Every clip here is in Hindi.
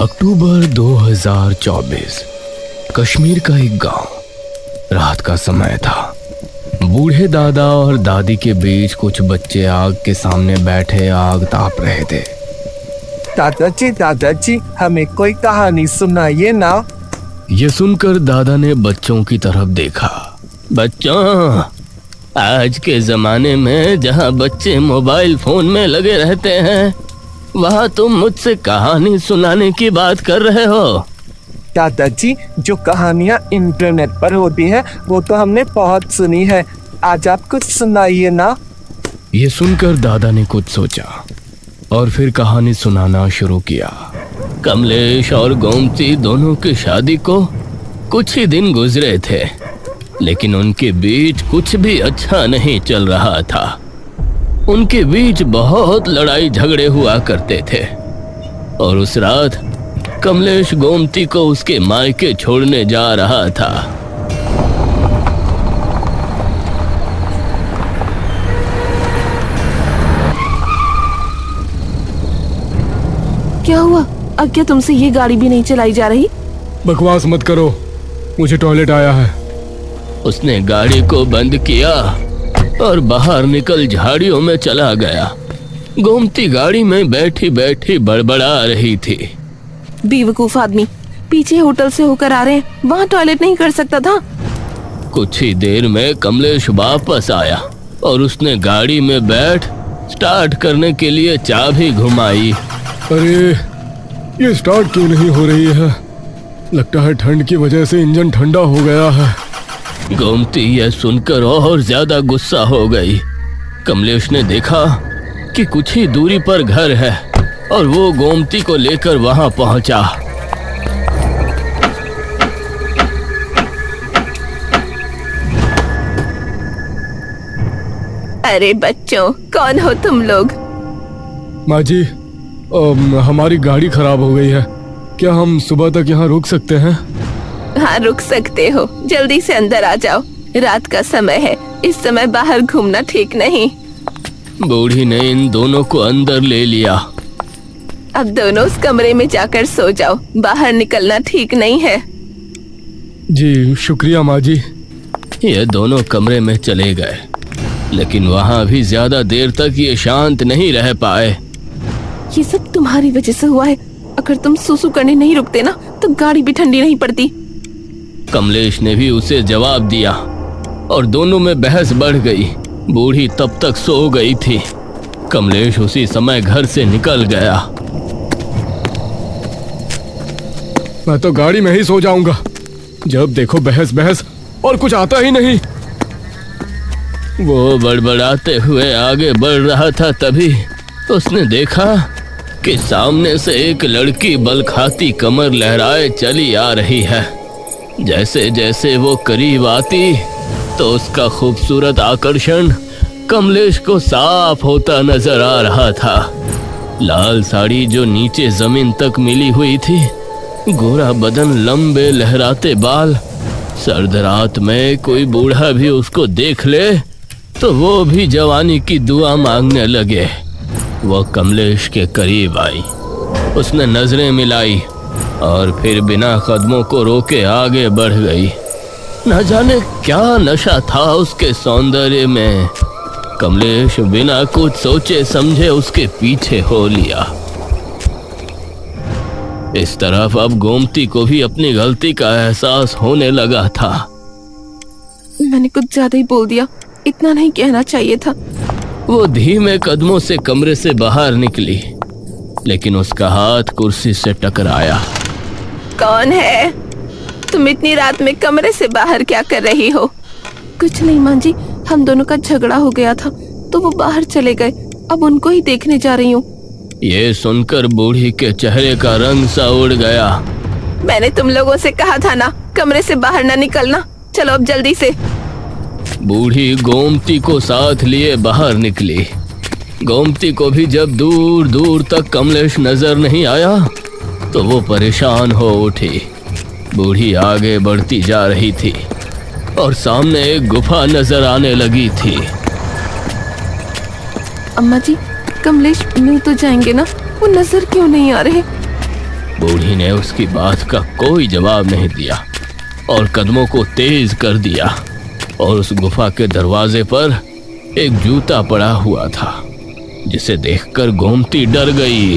अक्टूबर 2024 कश्मीर का एक गांव। रात का समय था। बूढ़े दादा और दादी के बीच कुछ बच्चे आग के सामने बैठे आग ताप रहे थे। दादाजी हमें कोई कहानी सुनाइए ना। ये सुनकर दादा ने बच्चों की तरफ देखा। बच्चों, आज के जमाने में जहाँ बच्चे मोबाइल फोन में लगे रहते हैं, वहाँ तुम मुझसे कहानी सुनाने की बात कर रहे हो। दादाजी, जो कहानियाँ इंटरनेट पर होती हैं वो तो हमने बहुत सुनी है। आज आप कुछ सुनाइए ना। ये सुनकर दादा ने कुछ सोचा और फिर कहानी सुनाना शुरू किया। कमलेश और गोमती दोनों की शादी को कुछ ही दिन गुजरे थे, लेकिन उनके बीच कुछ भी अच्छा नहीं चल रहा था। उनके बीच बहुत लड़ाई झगड़े हुआ करते थे और उस रात कमलेश गोमती को उसके मायके छोड़ने जा रहा था। क्या हुआ? अब क्या तुमसे ये गाड़ी भी नहीं चलाई जा रही? बकवास मत करो, मुझे टॉयलेट आया है। उसने गाड़ी को बंद किया और बाहर निकल झाड़ियों में चला गया। गोमती गाड़ी में बैठी बैठी बड़बड़ा रही थी। बेवकूफ आदमी, पीछे होटल से होकर आ रहे हैं, वहाँ टॉयलेट नहीं कर सकता था? कुछ ही देर में कमलेश वापस आया और उसने गाड़ी में बैठ स्टार्ट करने के लिए चाबी घुमाई। अरे, ये स्टार्ट क्यों नहीं हो रही है? लगता है ठंड की वजह से इंजन ठंडा हो गया है। गोमती यह सुनकर और ज्यादा गुस्सा हो गई। कमलेश ने देखा कि कुछ ही दूरी पर घर है और वो गोमती को लेकर वहां पहुंचा। अरे बच्चों, कौन हो तुम लोग? माँ जी, हमारी गाड़ी खराब हो गई है। क्या हम सुबह तक यहाँ रुक सकते हैं? हाँ, रुक सकते हो। जल्दी से अंदर आ जाओ, रात का समय है, इस समय बाहर घूमना ठीक नहीं। बूढ़ी ने इन दोनों को अंदर ले लिया। अब दोनों उस कमरे में जाकर सो जाओ, बाहर निकलना ठीक नहीं है। जी शुक्रिया माँ जी। ये दोनों कमरे में चले गए, लेकिन वहां भी ज्यादा देर तक ये शांत नहीं रह पाए। ये सब तुम्हारी वजह से हुआ है। अगर तुम सुसु करने नहीं रुकते ना तो गाड़ी भी ठंडी नहीं पड़ती। कमलेश ने भी उसे जवाब दिया और दोनों में बहस बढ़ गई। बूढ़ी तब तक सो गई थी। कमलेश उसी समय घर से निकल गया। मैं तो गाड़ी में ही सो जाऊंगा। जब देखो बहस बहस और कुछ आता ही नहीं। वो बड़बड़ाते हुए आगे बढ़ रहा था, तभी उसने देखा कि सामने से एक लड़की बल खाती कमर लहराए चली आ रही है। जैसे जैसे वो करीब आती तो उसका खूबसूरत आकर्षण कमलेश को साफ होता नजर आ रहा था। लाल साड़ी जो नीचे जमीन तक मिली हुई थी, गोरा बदन, लंबे लहराते बाल। सर्द रात में कोई बूढ़ा भी उसको देख ले तो वो भी जवानी की दुआ मांगने लगे। वो कमलेश के करीब आई, उसने नजरें मिलाई और फिर बिना कदमों को रोके आगे बढ़ गई। न जाने क्या नशा था उसके सौंदर्य में। कमलेश बिना कुछ सोचे समझे उसके पीछे हो लिया। इस तरफ अब गोमती को भी अपनी गलती का एहसास होने लगा था। मैंने कुछ ज्यादा ही बोल दिया, इतना नहीं कहना चाहिए था। वो धीमे कदमों से कमरे से बाहर निकली, लेकिन उसका हाथ कुर्सी से टकराया। कौन है? तुम इतनी रात में कमरे से बाहर क्या कर रही हो? कुछ नहीं माँ जी, हम दोनों का झगड़ा हो गया था तो वो बाहर चले गए, अब उनको ही देखने जा रही हूँ। ये सुनकर बूढ़ी के चेहरे का रंग सा उड़ गया। मैंने तुम लोगों से कहा था ना, कमरे से बाहर ना निकलना। चलो अब जल्दी से। बूढ़ी गोमती को साथ लिए बाहर निकली। गोमती को भी जब दूर दूर तक कमलेश नजर नहीं आया तो वो परेशान हो उठी। बूढ़ी आगे बढ़ती जा रही थी और सामने एक गुफा नजर आने लगी थी। अम्मा जी, कमलेश मिल तो जाएंगे ना? वो नजर क्यों नहीं आ रहे? बूढ़ी ने उसकी बात का कोई जवाब नहीं दिया और कदमों को तेज कर दिया और उस गुफा के दरवाजे पर एक जूता पड़ा हुआ था, जिसे देखकर गोमती डर गई।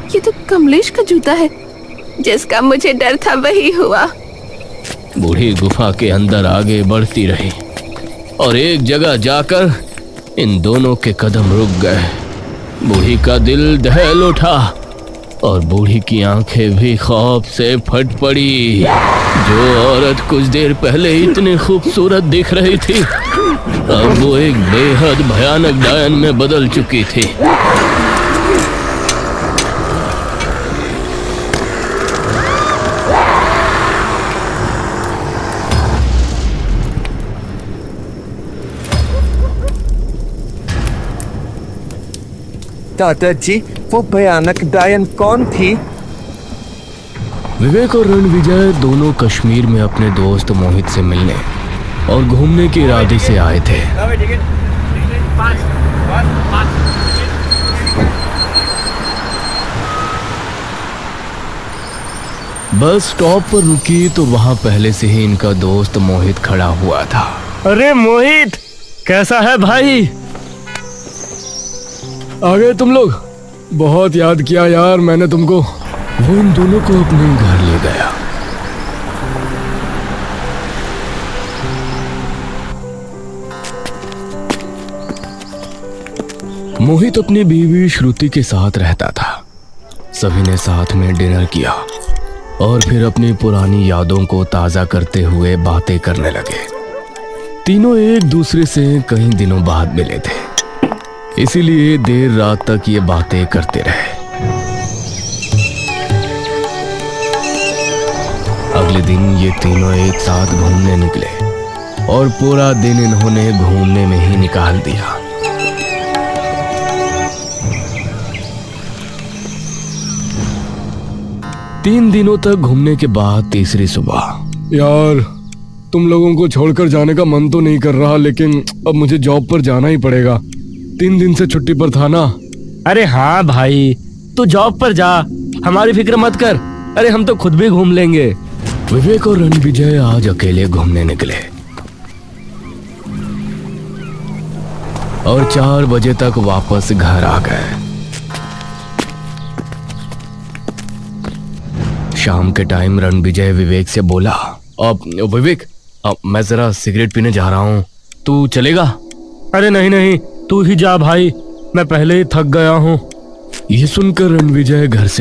ये तो कमलेश का जूता है, जिसका मुझे डर था वही हुआ। बूढ़ी गुफा के अंदर आगे बढ़ती रही और एक जगह जाकर इन दोनों के कदम रुक गए। बूढ़ी का दिल दहल उठा और बूढ़ी की आंखें भी खौफ से फट पड़ी। जो औरत कुछ देर पहले इतनी खूबसूरत दिख रही थी, अब वो एक बेहद भयानक डायन में बदल चुकी थी। दादाजी, वो भयानक डायन कौन थी? विवेक और रणविजय दोनों कश्मीर में अपने दोस्त मोहित से मिलने और घूमने के इरादे से आए थे। बस स्टॉप पर रुकी तो वहां पहले से ही इनका दोस्त मोहित खड़ा हुआ था। अरे मोहित, कैसा है भाई? आ गए तुम लोग? बहुत याद किया यार मैंने तुमको। वो इन दोनों को अपने घर ले गया। मोहित अपनी बीवी श्रुति के साथ रहता था। सभी ने साथ में डिनर किया और फिर अपनी पुरानी यादों को ताजा करते हुए बातें करने लगे। तीनों एक दूसरे से कई दिनों बाद मिले थे, इसीलिए देर रात तक ये बातें करते रहे। अगले दिन ये तीनों एक साथ घूमने निकले और पूरा दिन इन्होंने घूमने में ही निकाल दिया। तीन दिनों तक घूमने के बाद तीसरी सुबह। यार तुम लोगों को छोड़कर जाने का मन तो नहीं कर रहा, लेकिन अब मुझे जॉब पर जाना ही पड़ेगा। 3 दिन से छुट्टी पर था ना। अरे हाँ भाई, तू जॉब पर जा, हमारी फिक्र मत कर। अरे हम तो खुद भी घूम लेंगे। विवेक और रणविजय आज अकेले घूमने निकले और 4 बजे तक वापस घर आ गए। शाम के टाइम रणविजय विवेक से बोला, अब विवेक, मैं जरा सिगरेट पीने जा रहा हूँ, तू चलेगा? अरे नहीं नहीं, तू ही जा भाई, मैं पहले ही थक गया हूँ। ये सुनकर रणविजय घर से